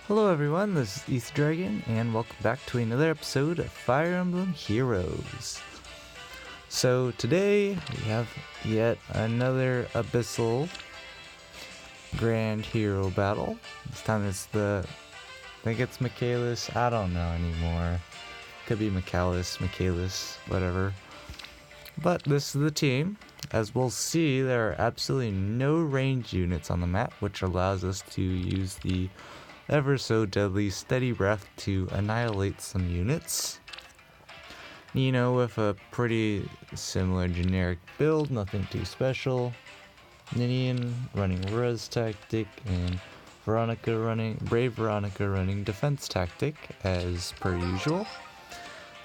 Hello everyone, this is East Dragon, and welcome back to another episode of Fire Emblem Heroes. So today we have yet another Abyssal Grand Hero battle. This time it's I think it's Michalis, I don't know anymore. Could be Michalis, whatever. But this is the team. As we'll see, there are absolutely no range units on the map, which allows us to use the ever so deadly steady breath to annihilate some units. You know, with a pretty similar generic build, nothing too special. Ninian running res tactic and Brave Veronica running defense tactic as per usual.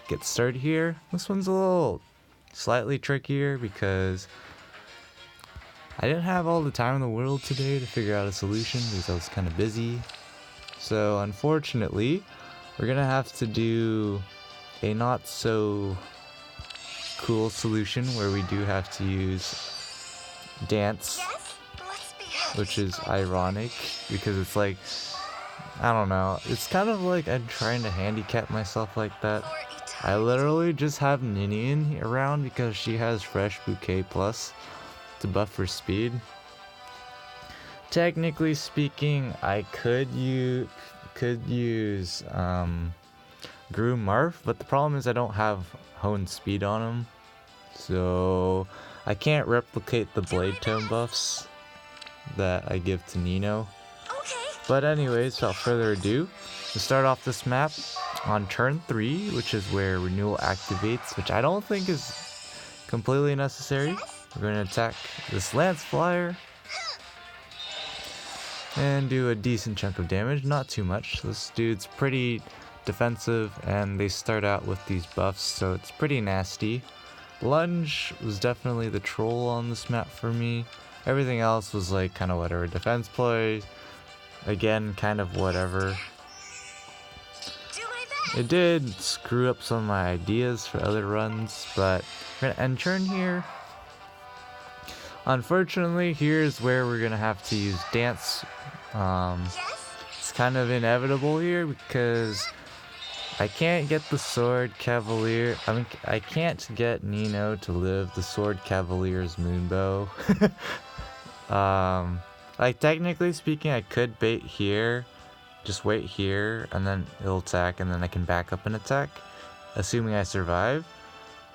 Get started here. This one's a little slightly trickier because I didn't have all the time in the world today to figure out a solution because I was kind of busy. So unfortunately, we're gonna have to do a not so cool solution where we do have to use dance, which is ironic because it's like, I don't know, it's kind of like I'm trying to handicap myself like that. I literally just have Ninian around because she has Fresh Bouquet Plus to buff her speed. Technically speaking, I could use Groom Marth, but the problem is I don't have Hone Speed on him, so I can't replicate the Blade Tome buffs that I give to Nino. But anyways, without further ado, we start off this map on turn 3, which is where Renewal activates, which I don't think is completely necessary. We're going to attack this Lance Flyer and do a decent chunk of damage, not too much. This dude's pretty defensive and they start out with these buffs, so it's pretty nasty. Lunge was definitely the troll on this map for me. Everything else was like kind of whatever. Defense play, again, kind of whatever. It did screw up some of my ideas for other runs, but we're gonna end turn here. Unfortunately, here's where we're gonna have to use dance. It's kind of inevitable here because I can't get the Sword Cavalier. I can't get Nino to live the Sword Cavalier's Moonbow. Like technically speaking, I could bait here, just wait here, and then it'll attack, and then I can back up and attack, assuming I survive.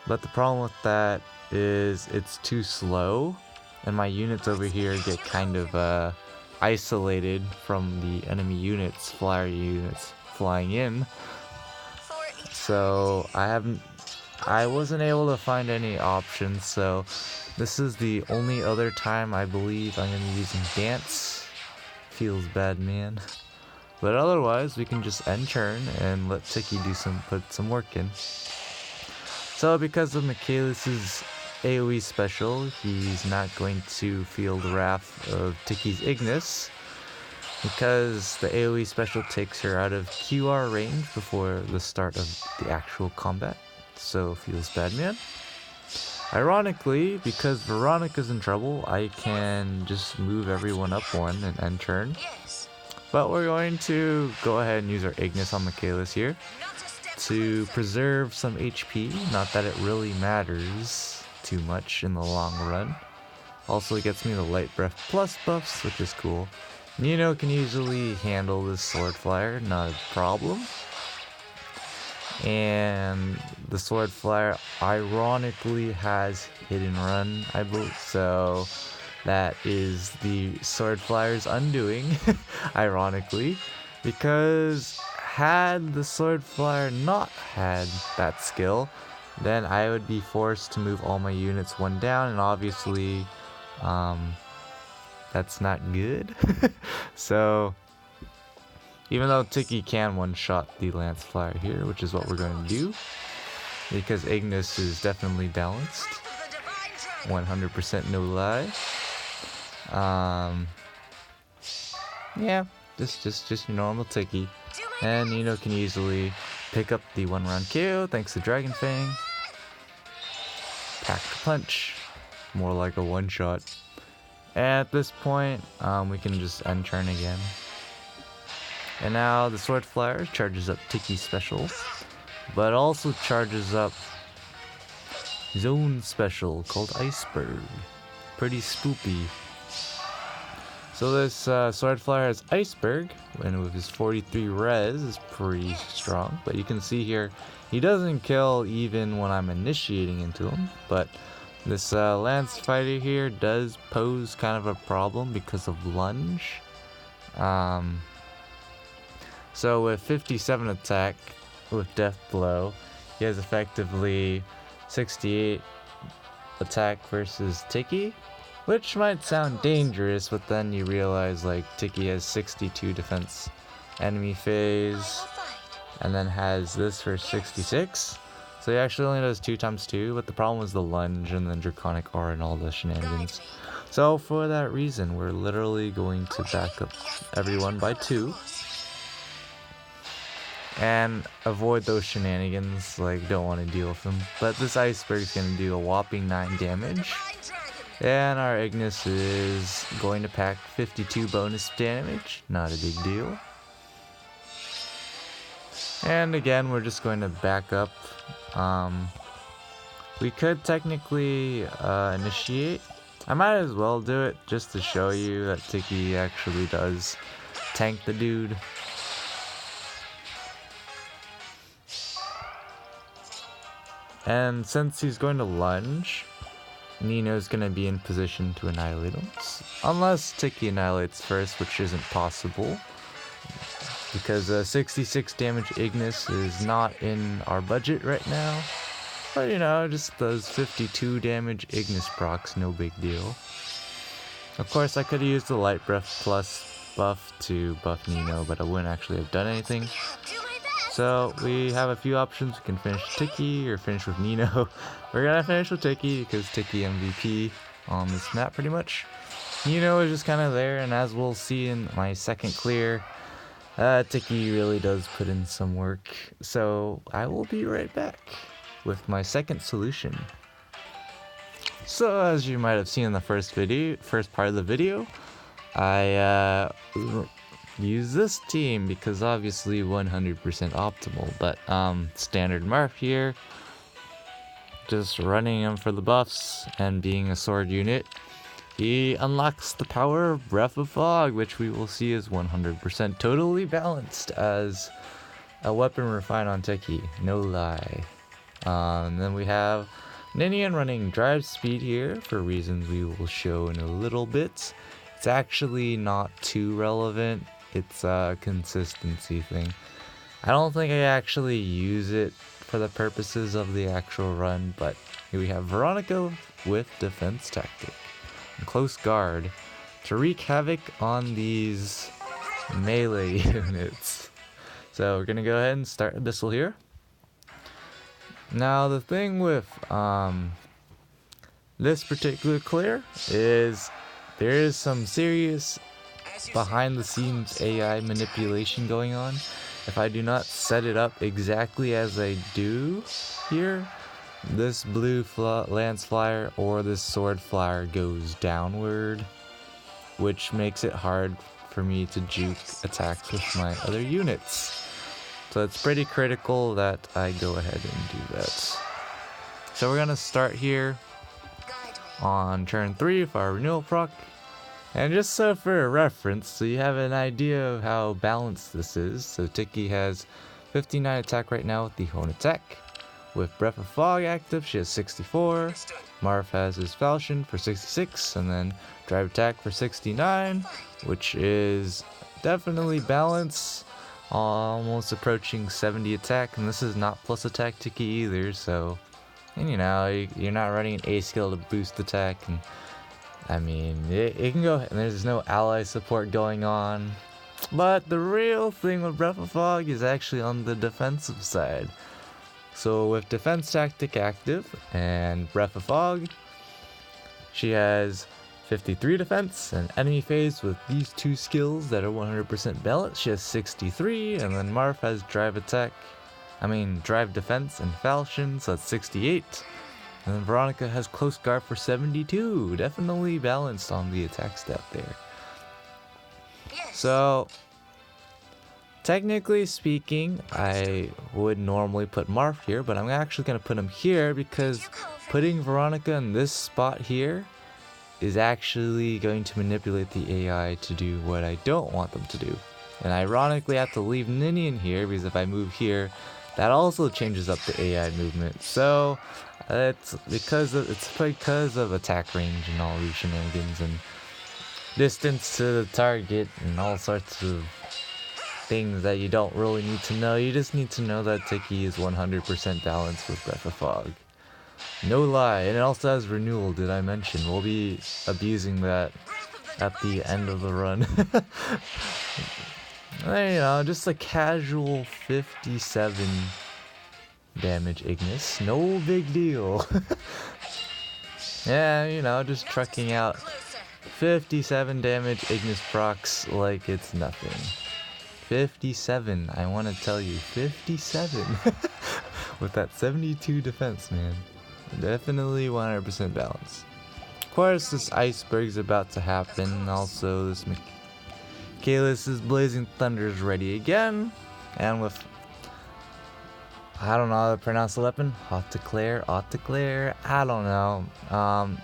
But the problem with that is it's too slow, and my units over here get kind of isolated from the enemy units, flyer units flying in. So I wasn't able to find any options, so this is the only other time I believe I'm gonna be using dance. Feels bad, man. But otherwise, we can just end turn and let Tiki put some work in. So because of Michalis' AoE special, he's not going to feel the wrath of Tiki's Ignis, because the AoE special takes her out of QR range before the start of the actual combat. So feels bad, man. Ironically, because Veronica's in trouble, I can just move everyone up one and end turn. But we're going to go ahead and use our Ignis on Michalis here to preserve some HP. Not that it really matters too much in the long run. Also gets me the Light Breath Plus buffs, which is cool. Nino can easily handle this Sword Flyer, not a problem. And the Sword Flyer ironically has Hidden Run, I believe, so that is the Sword Flyer's undoing, ironically, because had the Sword Flyer not had that skill, then I would be forced to move all my units one down, and obviously that's not good. So even though Tiki can one-shot the Lance Flyer here, which is what we're going to do, because Ignis is definitely balanced, 100% no lie. Yeah, just your normal Tiki, and Nino can easily pick up the one-round KO thanks to Dragon Fang. Pack a punch, more like a one-shot. At this point, we can just end turn again. And now the Sword Flyer charges up Tiki special, but also charges up his own special called Iceberg. Pretty spoopy. So this Sword Flyer has Iceberg, and with his 43 res is pretty strong. But you can see here, he doesn't kill even when I'm initiating into him. But this Lance Fighter here does pose kind of a problem because of lunge. So with 57 attack with Death Blow, he has effectively 68 attack versus Tiki, which might sound dangerous, but then you realize like Tiki has 62 defense enemy phase, and then has this for 66. So he actually only does 2 times 2, but the problem was the lunge and then Draconic Aura and all the shenanigans. So for that reason, we're literally going to back up everyone by 2. And avoid those shenanigans, like don't want to deal with them. But this Iceberg's going to do a whopping 9 damage. And our Ignis is going to pack 52 bonus damage, not a big deal. And again, we're just going to back up. We could technically initiate. I might as well do it just to show you that Tiki actually does tank the dude. And since he's going to lunge, Nino's going to be in position to annihilate him. Unless Tiki annihilates first, which isn't possible. Because 66 damage Ignis is not in our budget right now. But you know, just those 52 damage Ignis procs, no big deal. Of course, I could have used the Light Breath plus buff to buff Nino, but I wouldn't actually have done anything. So we have a few options. We can finish Tiki or finish with Nino. We're gonna finish with Tiki because Tiki MVP on this map pretty much. Nino is just kind of there, and as we'll see in my second clear, Tiki really does put in some work. So I will be right back with my second solution. So as you might have seen in the first part of the video, I use this team because obviously 100% optimal, but standard Marth here, just running him for the buffs and being a sword unit, he unlocks the power of Breath of Fog, which we will see is 100% totally balanced as a weapon refined on Tiki, no lie. And then we have Ninian running Drive Speed here for reasons we will show in a little bit. It's actually not too relevant. It's a consistency thing. I don't think I actually use it for the purposes of the actual run, but here we have Veronica with Defense Tactic and Close Guard to wreak havoc on these melee units. So we're gonna go ahead and start Abyssal here. Now the thing with this particular clear is there is some serious behind the scenes AI manipulation going on. If I do not set it up exactly as I do here, this blue Lance Flyer or this Sword Flyer goes downward, which makes it hard for me to juke attacks with my other units. So it's pretty critical that I go ahead and do that. So we're gonna start here on turn 3 for our renewal proc. And just so for a reference, so you have an idea of how balanced this is. So Tiki has 59 attack right now with the Hone attack. With Breath of Fog active, she has 64. Marth has his Falchion for 66, and then Drive attack for 69, which is definitely balanced. Almost approaching 70 attack, and this is not plus attack Tiki either, so, and you know, you're not running an A skill to boost attack, and I mean, it can go, and there's no ally support going on. But the real thing with Breath of Fog is actually on the defensive side. So with Defense Tactic active and Breath of Fog, she has 53 defense and enemy phase with these two skills that are 100% balanced. She has 63, and then Marth has Drive defense and Falchion, so that's 68. And then Veronica has Close Guard for 72. Definitely balanced on the attack stat there. So Technically speaking, I would normally put Marf here, but I'm actually going to put him here because putting Veronica in this spot here is actually going to manipulate the AI to do what I don't want them to do. And ironically, I have to leave Ninian here because if I move here, that also changes up the AI movement. So it's because of attack range and all these shenanigans and distance to the target and all sorts of things that you don't really need to know. You just need to know that Tiki is 100% balanced with Breath of Fog. No lie, and it also has renewal, did I mention? We'll be abusing that at the end of the run. You know, just a casual 57 damage Ignis. No big deal. Yeah, you know, just trucking out 57 damage Ignis procs like it's nothing. 57, I want to tell you, 57. With that 72 defense, man. Definitely 100% balance. Of course, this iceberg's about to happen. Also, this Michalis' Blazing Thunder is ready again. And with, I don't know how to pronounce the weapon. Auteclair, I don't know.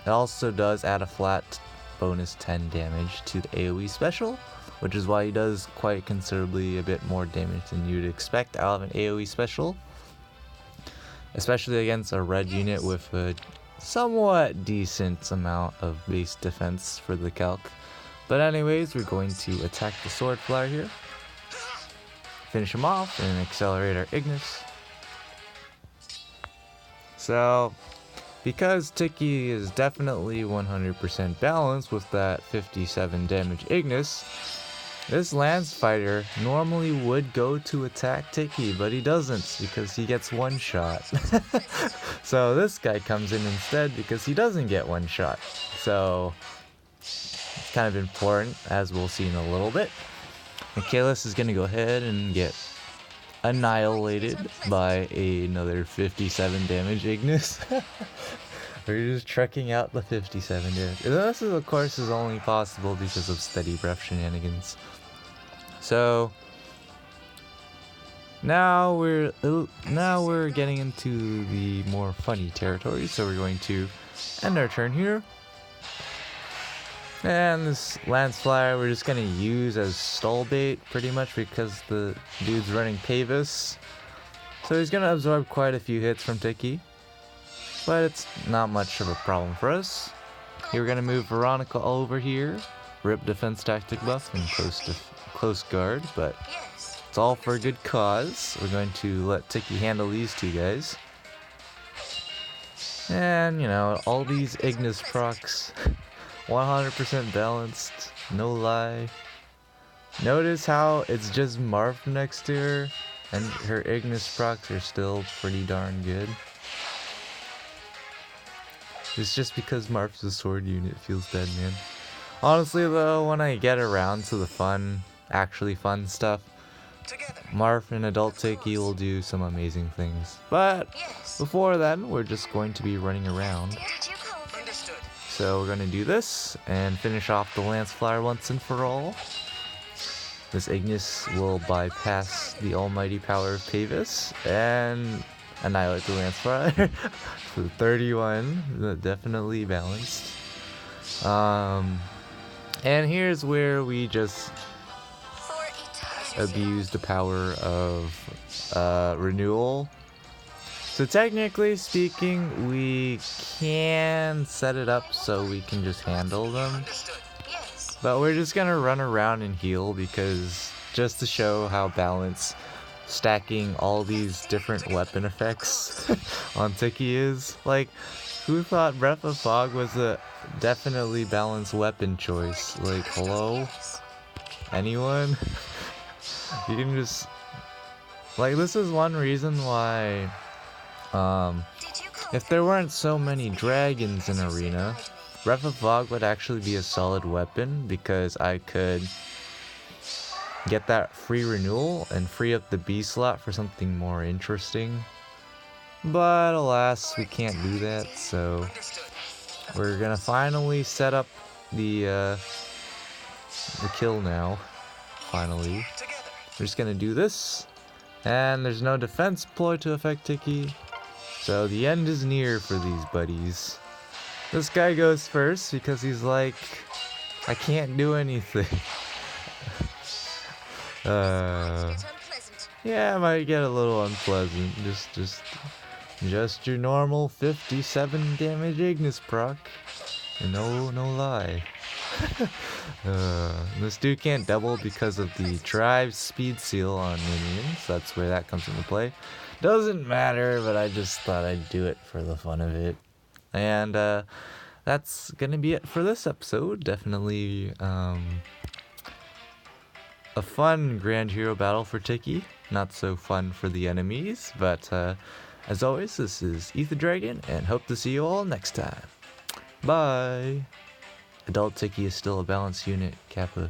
It also does add a flat bonus 10 damage to the AoE special, which is why he does quite considerably a bit more damage than you'd expect out of an AoE special. Especially against a red unit with a somewhat decent amount of base defense for the calc. But anyways, we're going to attack the Sword Flyer here. Finish him off and accelerate our Ignis. So, because Tiki is definitely 100% balanced with that 57 damage Ignis, this Lance Fighter normally would go to attack Tiki, but he doesn't because he gets one shot. So this guy comes in instead because he doesn't get one shot. So it's kind of important, as we'll see in a little bit. Michalis is going to go ahead and get annihilated by another 57 damage Ignis. We're just trekking out the 57 damage. And this, of course, is only possible because of steady breath shenanigans. So now we're getting into the more funny territory. So we're going to end our turn here. And this Lance Flyer we're just gonna use as stall bait pretty much because the dude's running Pavis. So he's gonna absorb quite a few hits from Tiki. But it's not much of a problem for us. Here we're gonna move Veronica over here. Rip defense tactic buff and close guard, but it's all for a good cause. We're going to let Tiki handle these two guys. And, you know, all these Ignis procs, 100% balanced, no lie. Notice how it's just Marv next to her, and her Ignis procs are still pretty darn good. It's just because Marv's a sword unit feels bad, man. Honestly though, when I get around to the actually fun stuff, Marv and Adult Tiki will do some amazing things. But before then, we're just going to be running around. So we're going to do this and finish off the Lance Flyer once and for all. This Ignis will bypass the almighty power of Pavis and annihilate the Lance Flyer. So 31, definitely balanced. And here's where we just abuse the power of renewal. So technically speaking, we can set it up so we can just handle them. But we're just gonna run around and heal because just to show how balanced stacking all these different weapon effects on Tiki is. Like, who thought Breath of Fog was a definitely balanced weapon choice? Like, hello? Anyone? You can just... Like, this is one reason why... if there weren't so many dragons in Arena, Breath of Fog would actually be a solid weapon because I could get that free renewal and free up the B slot for something more interesting. But alas, we can't do that, so we're gonna finally set up the kill now. Finally. we're just gonna do this. And there's no defense ploy to affect Tiki. So the end is near for these buddies. This guy goes first because he's like, I can't do anything. Yeah, it might get a little unpleasant. Just your normal 57 damage Ignis proc. No lie. This dude can't double because of the Tribe Speed Seal on minions. That's where that comes into play. Doesn't matter, but I just thought I'd do it for the fun of it. And that's gonna be it for this episode. Definitely a fun Grand Hero battle for Tiki. Not so fun for the enemies, but as always, this is Ether Dragon, and hope to see you all next time. Bye! Adult Tiki is still a balanced unit, Kappa.